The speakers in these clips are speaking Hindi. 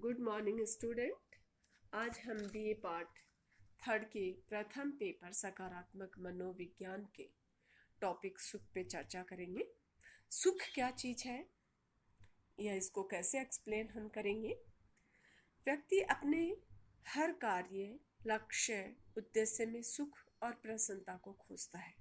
Good morning student. आज हम बीए पार्ट थर्ड के प्रथम पेपर सकारात्मक मनोविज्ञान के टॉपिक सुख पे चर्चा करेंगे। सुख क्या चीज है या इसको कैसे एक्सप्लेन हम करेंगे। व्यक्ति अपने हर कार्य, लक्ष्य, उद्देश्य में सुख और प्रसन्नता को खोजता है।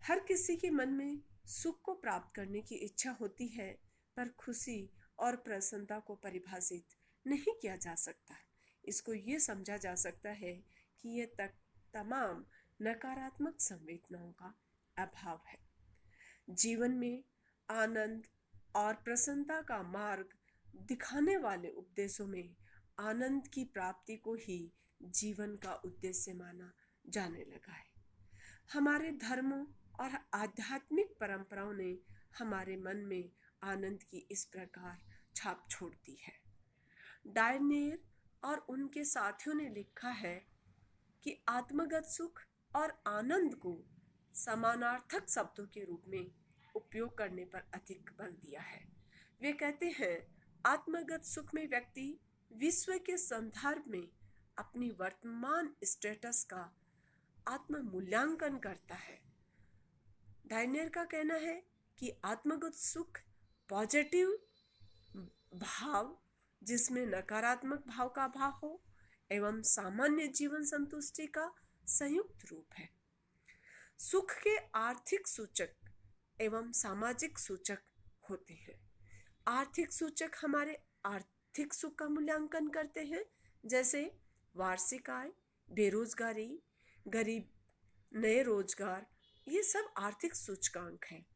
हर किसी के मन में सुख को प्राप्त करने की इच्छा होती है, पर खुशी और प्रसन्नता को परिभाषित नहीं किया जा सकता। इसको ये समझा जा सकता है कि ये तमाम नकारात्मक संवेदनाओं का अभाव है। जीवन में आनंद और प्रसन्नता का मार्ग दिखाने वाले उपदेशों में आनंद की प्राप्ति को ही जीवन का उद्देश्य माना जाने लगा है। हमारे धर्मों और आध्यात्मिक परंपराओं ने हमारे मन में आनंद की इस प्रकार छाप छोड़ दी है। डायनेर और उनके साथियों ने लिखा है कि आत्मगत सुख और आनंद को समानार्थक शब्दों के रूप में उपयोग करने पर अधिक बल दिया है। वे कहते हैं, आत्मगत सुख में व्यक्ति विश्व के संदर्भ में अपनी वर्तमान स्टेटस का आत्म मूल्यांकन करता है। डायनेर का कहना है कि आत्मगत सुख पॉजिटिव भाव जिसमें नकारात्मक भाव का भाव हो एवं सामान्य जीवन संतुष्टि का संयुक्त रूप है। सुख के आर्थिक सूचक एवं सामाजिक सूचक होते हैं। आर्थिक सूचक हमारे आर्थिक सुख का मूल्यांकन करते हैं, जैसे वार्षिक आय, बेरोजगारी, गरीब, नए रोजगार, ये सब आर्थिक सूचकांक हैं।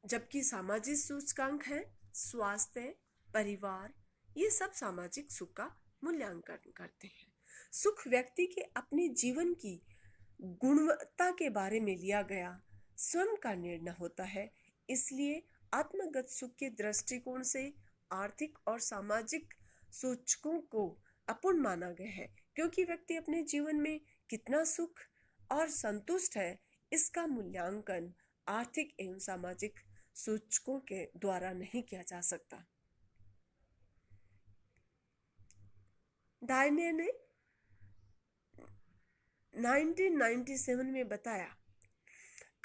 जबकि सामाजिक सूचकांक है स्वास्थ्य, परिवार, ये सब सामाजिक सुख का मूल्यांकन करते हैं। सुख व्यक्ति के अपने जीवन की गुणवत्ता के बारे में लिया गया स्वयं का निर्णय होता है। इसलिए आत्मगत सुख के दृष्टिकोण से आर्थिक और सामाजिक सूचकों को अपूर्ण माना गया है, क्योंकि व्यक्ति अपने जीवन में कितना सुख और संतुष्ट है, इसका मूल्यांकन आर्थिक एवं सामाजिक सूचकों के द्वारा नहीं किया जा सकता। डायने ने 1997 में बताया,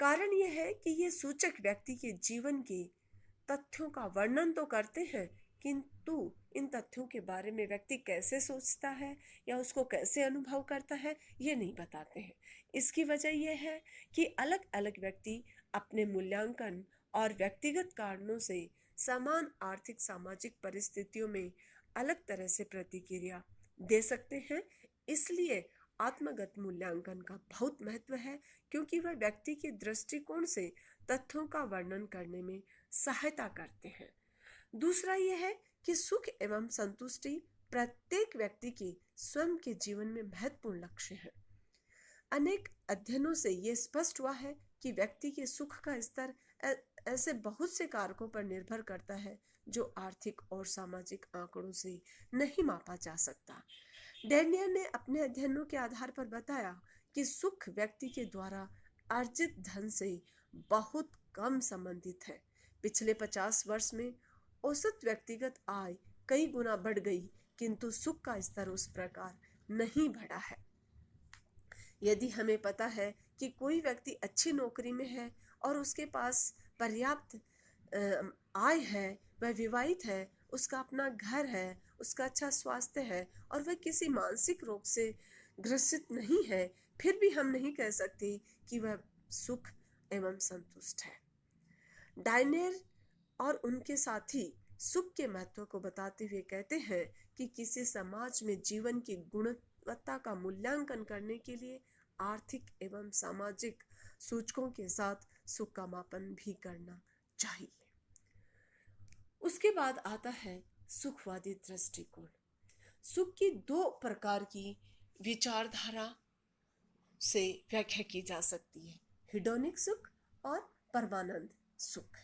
कारण यह है कि ये सूचक व्यक्ति के जीवन के तथ्यों का वर्णन तो करते हैं, किंतु इन तथ्यों के बारे में व्यक्ति कैसे सोचता है या उसको कैसे अनुभव करता है, ये नहीं बताते हैं। इसकी वजह यह है कि अलग अलग व्यक्ति अपने मूल्यांकन और व्यक्तिगत कारणों से समान आर्थिक सामाजिक परिस्थितियों में अलग तरह से प्रतिक्रिया दे सकते हैं। इसलिए आत्मगत मूल्यांकन का बहुत महत्व है, क्योंकि वह व्यक्ति के दृष्टिकोण से तथ्यों का वर्णन करने में सहायता करते हैं। दूसरा यह है कि सुख एवं संतुष्टि प्रत्येक व्यक्ति के स्वयं के जीवन में महत्वपूर्ण लक्ष्य है। अनेक अध्ययनों से यह स्पष्ट हुआ है कि व्यक्ति के सुख का स्तर ऐसे बहुत से कारकों पर निर्भर करता है जो आर्थिक और सामाजिक आंकड़ों से नहीं मापा जा सकता। डैनियल ने अपने अध्ययनों के आधार पर बताया कि सुख व्यक्ति के द्वारा अर्जित धन से बहुत कम संबंधित है। पिछले 50 वर्ष में औसत व्यक्तिगत आय कई गुना बढ़ गई, किंतु सुख का स्तर उस प्रकार नहीं बढ़ा है। यदि हमें पता है कि कोई व्यक्ति अच्छी नौकरी में है और उसके पास पर्याप्त आय है, वह विवाहित है, उसका अपना घर है, उसका अच्छा स्वास्थ्य है और वह किसी मानसिक रोग से ग्रसित नहीं है, फिर भी हम नहीं कह सकते कि वह सुख एवं संतुष्ट है। डायनेर और उनके साथी सुख के महत्व को बताते हुए कहते हैं कि किसी समाज में जीवन की गुणवत्ता का मूल्यांकन करने के लिए आर्थिक एवं सामाजिक सूचकों के साथ सुख का मापन भी करना चाहिए। उसके बाद आता है सुखवादी दृष्टिकोण। सुख की दो प्रकार की विचारधारा से व्याख्या की जा सकती है, हिडोनिक सुख और परमानंद सुख।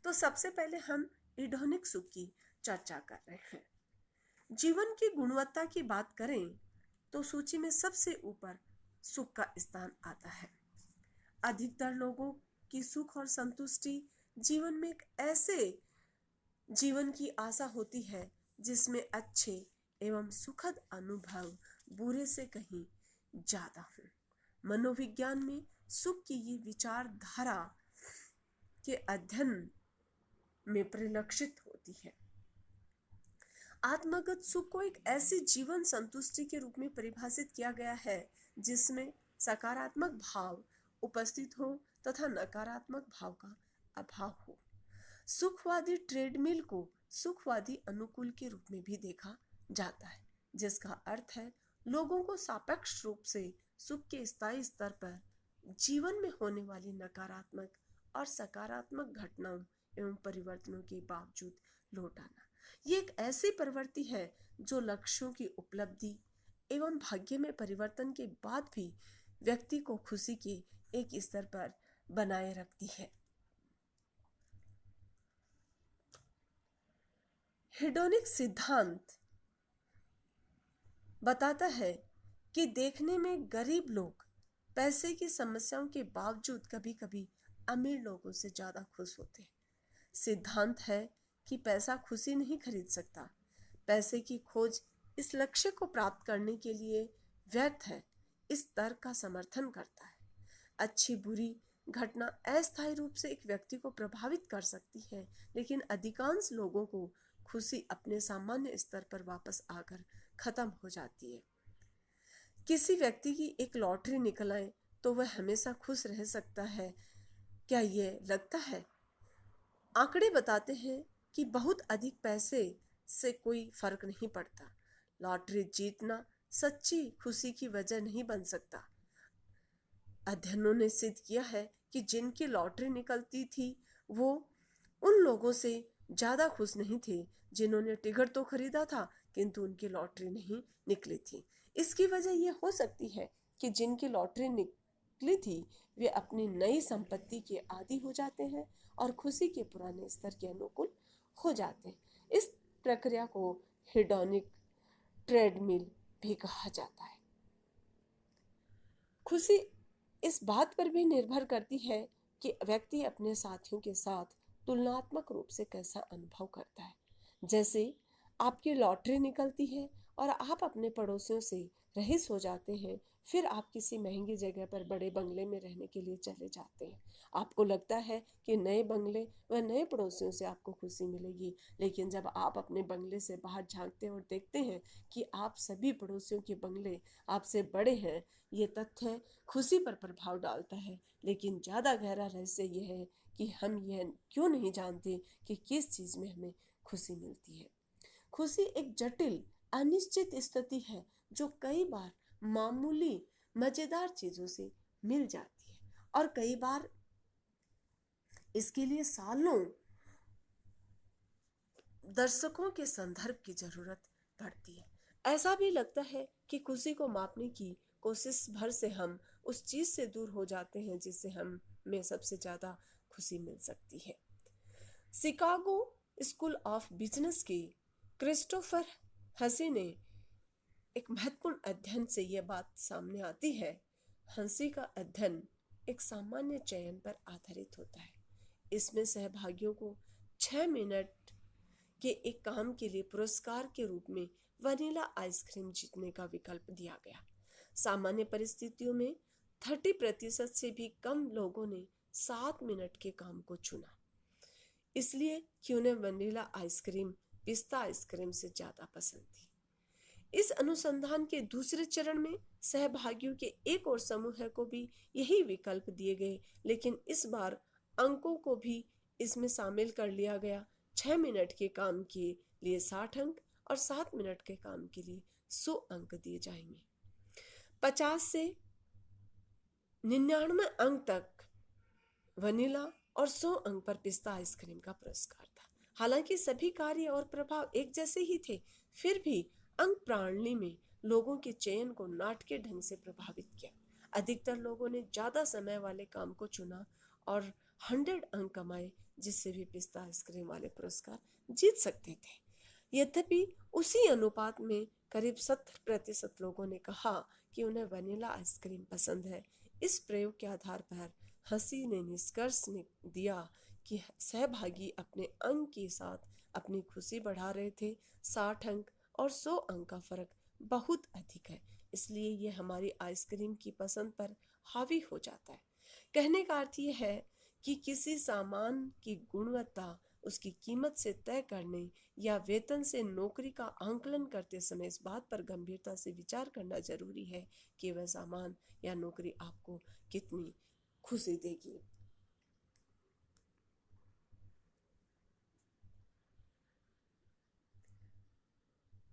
तो सबसे पहले हम हिडोनिक सुख की चर्चा कर रहे हैं। जीवन की गुणवत्ता की बात करें तो सूची में सबसे ऊपर सुख का स्थान आता है। अधिकतर लोगों की सुख और संतुष्टि जीवन में एक ऐसे जीवन की आशा होती है जिसमें अच्छे एवं सुखद अनुभव बुरे से कहीं ज्यादा हो। मनोविज्ञान में सुख की ये विचारधारा के अध्ययन में परिलक्षित होती है। आत्मगत सुख को एक ऐसी जीवन संतुष्टि के रूप में परिभाषित किया गया है जिसमें सकारात्मक भाव उपस्थित हो तथा नकारात्मक भाव का अभाव हो। सुखवादी ट्रेडमिल को सुखवादी अनुकूल के रूप में भी देखा जाता है, जिसका अर्थ है लोगों को सापेक्ष रूप से सुख के स्थायी स्तर पर जीवन में होने वाली नकारात्मक और सकारात्मक घटनाओं एवं परिवर्तनों के बावजूद लौट आना। ये एक ऐसी प्रवृत्ति है जो लक्ष्यों की उपलब्धि एवं भाग्य में परिवर्तन के बाद भी व्यक्ति को खुशी के एक स्तर पर बनाए रखती है। हेडोनिक सिद्धांत बताता है कि देखने में गरीब लोग पैसे की समस्याओं के बावजूद कभी कभी अमीर लोगों से ज्यादा खुश होते हैं। सिद्धांत है कि पैसा खुशी नहीं खरीद सकता। पैसे की खोज इस लक्ष्य को प्राप्त करने के लिए व्यर्थ है, इस तर्क का समर्थन करता है। अच्छी बुरी घटना अस्थायी रूप से एक व्यक्ति को प्रभावित कर सकती है, लेकिन अधिकांश लोगों को खुशी अपने सामान्य स्तर पर वापस आकर खत्म हो जाती है। किसी व्यक्ति की एक लॉटरी निकल आए तो वह हमेशा खुश रह सकता है, क्या यह लगता है? आंकड़े बताते हैं कि बहुत अधिक पैसे से कोई फर्क नहीं पड़ता। लॉटरी जीतना सच्ची खुशी की वजह नहीं बन सकता। अध्ययनों ने सिद्ध किया है कि जिनकी लॉटरी निकलती थी वो उन लोगों से ज्यादा खुश नहीं थे जिन्होंने टिकट तो खरीदा था किंतु उनकी लॉटरी नहीं निकली थी। इसकी वजह यह हो सकती है कि जिनकी लॉटरी निकली थी वे अपनी नई संपत्ति के आदी हो जाते हैं और खुशी के पुराने स्तर के अनुकूल हो जाते हैं। इस प्रक्रिया को हेडोनिक ट्रेडमिल भी कहा जाता है। खुशी इस बात पर भी निर्भर करती है कि व्यक्ति अपने साथियों के साथ तुलनात्मक रूप से कैसा अनुभव करता है। जैसे आपकी लॉटरी निकलती है और आप अपने पड़ोसियों से रईस हो जाते हैं, फिर आप किसी महंगी जगह पर बड़े बंगले में रहने के लिए चले जाते हैं। आपको लगता है कि नए बंगले व नए पड़ोसियों से आपको खुशी मिलेगी, लेकिन जब आप अपने बंगले से बाहर झांकते हैं और देखते हैं कि आप सभी पड़ोसियों के बंगले आपसे बड़े हैं, ये तथ्य खुशी पर प्रभाव डालता है। लेकिन ज़्यादा गहरा रहस्य यह है कि हम यह क्यों नहीं जानते कि किस चीज़ में हमें खुशी मिलती है। खुशी एक जटिल अनिश्चित स्थिति है जो कई बार मामूली मजेदार चीजों से मिल जाती है और कई बार इसके लिए सालों दर्शकों के संदर्भ की जरूरत पड़ती है। ऐसा भी लगता है कि खुशी को मापने की कोशिश भर से हम उस चीज से दूर हो जाते हैं जिससे हमें सबसे ज्यादा खुशी मिल सकती है। शिकागो स्कूल ऑफ बिजनेस के क्रिस्टोफर हंसी ने एक महत्वपूर्ण अध्ययन से यह बात सामने आती है। हंसी का अध्ययन एक सामान्य चयन पर आधारित होता है। इसमें सहभागियों को 6 मिनट के एक काम के लिए पुरस्कार के रूप में वनीला आइसक्रीम जीतने का विकल्प दिया गया। सामान्य परिस्थितियों में 30% से भी कम लोगों ने 7 मिनट के काम को चुना, इसलिए कि उन्हें वनीला आइसक्रीम पिस्ता आइसक्रीम से ज्यादा पसंद थी। इस अनुसंधान के दूसरे चरण में सहभागियों के एक और समूह को भी यही विकल्प दिए गए, लेकिन इस बार अंकों को भी इसमें शामिल कर लिया गया। 6 मिनट के काम के लिए 60 अंक और 7 मिनट के काम के लिए 100 अंक दिए जाएंगे। 50 से 99 अंक तक वनीला और 100 अंक पर पिस्ता आइसक्रीम का पुरस्कार था। हालांकि सभी कार्य और प्रभाव एक जैसे ही थे, फिर भी अंक प्रणाली में लोगों के चयन को नाटकीय ढंग से प्रभावित किया। अधिकतर लोगों ने ज्यादा समय वाले काम को चुना और 100 अंक कमाए, जिससे भी पिस्ता आइसक्रीम वाले पुरस्कार जीत सकते थे। यद्यपि उसी अनुपात में करीब 70% लोगों ने कहा कि उन्हें वनीला आइसक्रीम पसंद है। इस प्रयोग के आधार पर हंसी ने निष्कर्ष दिया कि सहभागी अपने अंक के साथ अपनी खुशी बढ़ा रहे थे। 60 अंक और 100 अंक का फर्क बहुत अधिक है, इसलिए ये हमारी आइसक्रीम की पसंद पर हावी हो जाता है। कहने का अर्थ यह है कि किसी सामान की गुणवत्ता उसकी कीमत से तय करने या वेतन से नौकरी का आंकलन करते समय इस बात पर गंभीरता से विचार करना जरूरी है कि वह सामान या नौकरी आपको कितनी खुशी देगी।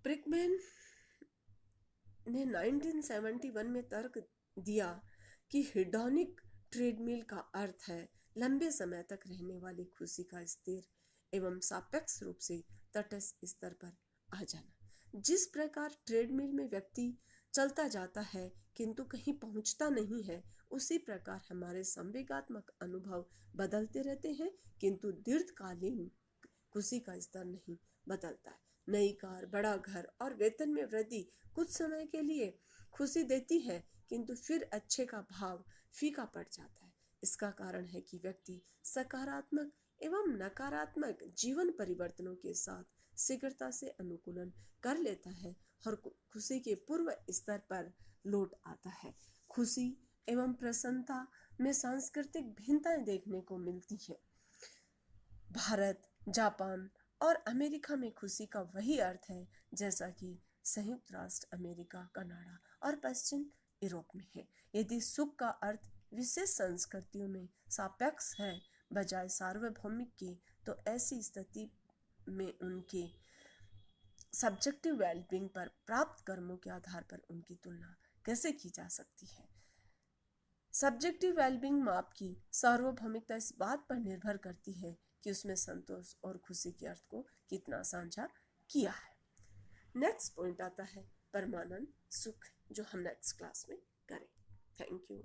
ब्रिकमैन ने 1971 में तर्क दिया कि हिडॉनिक ट्रेडमिल का अर्थ है लंबे समय तक रहने वाली खुशी का स्थिर एवं सापेक्ष रूप से तटस्थ स्तर पर आ जाना। जिस प्रकार ट्रेडमिल में व्यक्ति चलता जाता है किंतु कहीं पहुंचता नहीं है, उसी प्रकार हमारे संवेगात्मक अनुभव बदलते रहते हैं किंतु दीर्घकालीन खुशी का स्तर नहीं बदलता है। नई कार, बड़ा घर और वेतन में वृद्धि कुछ समय के लिए खुशी देती है किंतु फिर अच्छे का भाव फीका पड़ जाता है। इसका कारण है कि व्यक्ति सकारात्मक एवं नकारात्मक जीवन परिवर्तनों के साथ शीघ्रता से अनुकूलन कर लेता है और खुशी के पूर्व स्तर पर लौट आता है। खुशी एवं प्रसन्नता में सांस्कृतिक भिन्नताएं देखने को मिलती है। भारत, जापान और अमेरिका में खुशी का वही अर्थ है जैसा कि संयुक्त राष्ट्र अमेरिका, कनाडा और पश्चिम यूरोप में है। यदि सुख का अर्थ विशेष संस्कृतियों में सापेक्ष है बजाय सार्वभौमिक के, तो ऐसी स्थिति में उनके सब्जेक्टिव वेलबींग पर प्राप्त कर्मों के आधार पर उनकी तुलना कैसे की जा सकती है। सब्जेक्टिव वेलबींग माप की सार्वभौमिकता इस बात पर निर्भर करती है कि उसमें संतोष और खुशी के अर्थ को कितना साझा किया है। नेक्स्ट पॉइंट आता है परमानंद सुख, जो हम नेक्स्ट क्लास में करें। Thank you.